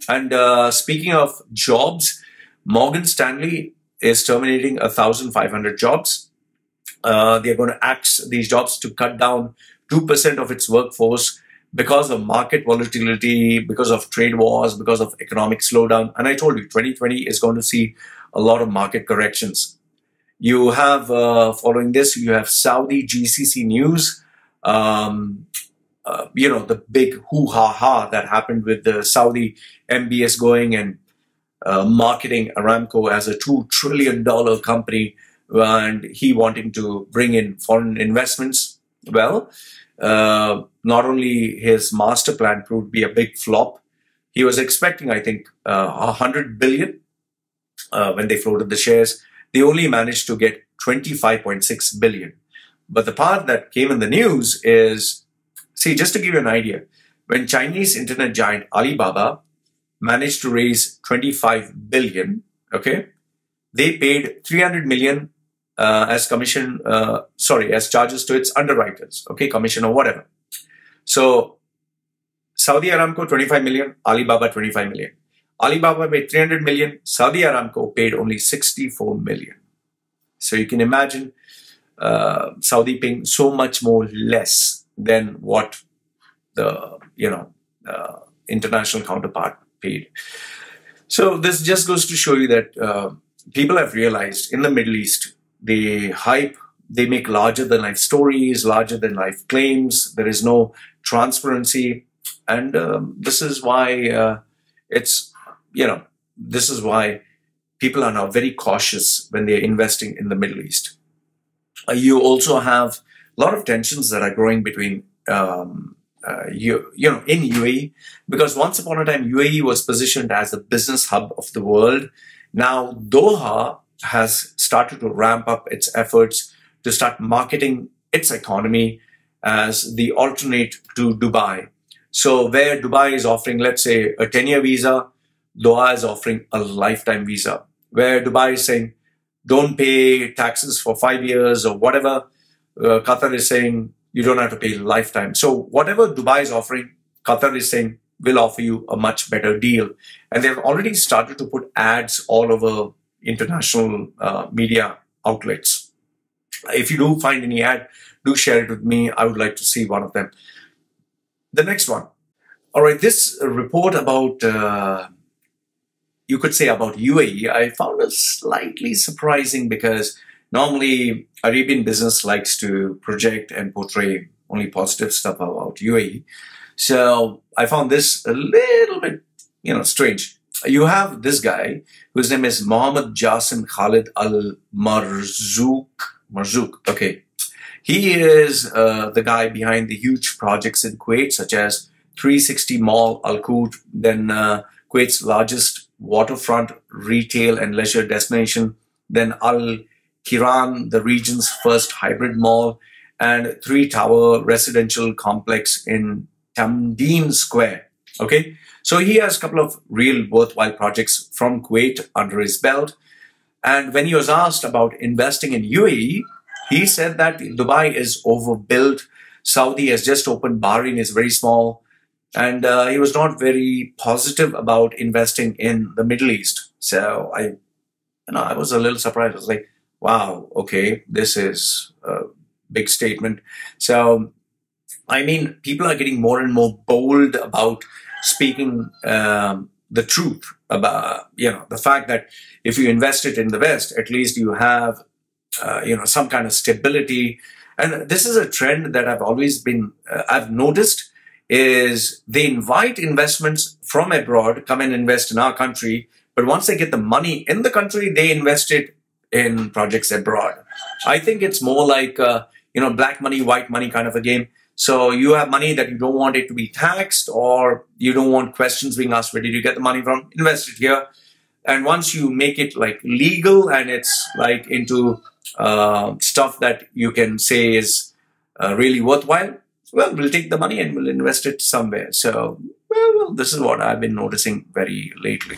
And speaking of jobs, Morgan Stanley is terminating 1,500 jobs. They're going to axe these jobs to cut down 2% of its workforce because of market volatility, because of trade wars, because of economic slowdown. And I told you, 2020 is going to see a lot of market corrections. You have, following this, you have Saudi GCC news. The big hoo-ha-ha that happened with the Saudi MBS going and marketing Aramco as a $2 trillion company and he wanting to bring in foreign investments. Well, not only his master plan proved to be a big flop, he was expecting, I think, 100 billion when they floated the shares. They only managed to get 25.6 billion. But the part that came in the news is, see, just to give you an idea, when Chinese internet giant Alibaba managed to raise 25 billion, okay, they paid 300 million as commission, as charges to its underwriters, okay, commission or whatever. So Saudi Aramco 25 million, Alibaba 25 million. Alibaba paid 300 million, Saudi Aramco paid only 64 million. So you can imagine Saudi paying so much more less than what the international counterpart paid. So this just goes to show you that people have realized in the Middle East, they hype, they make larger than life stories, larger than life claims. There is no transparency, and this is why this is why people are now very cautious when they're investing in the Middle East. You also have a lot of tensions that are growing between in UAE, because once upon a time UAE was positioned as a business hub of the world. Now Doha has started to ramp up its efforts to start marketing its economy as the alternate to Dubai. So where Dubai is offering, let's say, a 10-year visa, Doha is offering a lifetime visa. Where Dubai is saying, don't pay taxes for 5 years or whatever, Qatar is saying, you don't have to pay lifetime. So whatever Dubai is offering, Qatar is saying, we'll offer you a much better deal. And they've already started to put ads all over international media outlets. If you do find any ad, do share it with me. I would like to see one of them. The next one. All right, this report about, you could say about UAE, I found it slightly surprising because normally Arabian business likes to project and portray only positive stuff about UAE. So I found this a little bit, strange. You have this guy whose name is Mohammed Jassim Khalid Al-Marzouk. Okay. He is the guy behind the huge projects in Kuwait, such as 360 Mall, Al Qud, then Kuwait's largest waterfront retail and leisure destination, then Al Kiran, the region's first hybrid mall, and 3-tower residential complex in Tamdeen Square. Okay, so he has a couple of real worthwhile projects from Kuwait under his belt. And when he was asked about investing in UAE, he said that Dubai is overbuilt, Saudi has just opened, Bahrain is very small, and he was not very positive about investing in the Middle East. So I was a little surprised. I was like, wow, okay, this is a big statement. So, I mean, people are getting more and more bold about speaking the truth about, the fact that if you invest it in the West, at least you have, some kind of stability. And this is a trend that I've always been, I've noticed, is they invite investments from abroad, come and invest in our country. But once they get the money in the country, they invest it in projects abroad. I think it's more like, black money, white money kind of a game. So you have money that you don't want it to be taxed, or you don't want questions being asked, where did you get the money from? Invest it here. And once you make it like legal and it's like into stuff that you can say is really worthwhile, well, we'll take the money and we'll invest it somewhere. So, well, this is what I've been noticing very lately.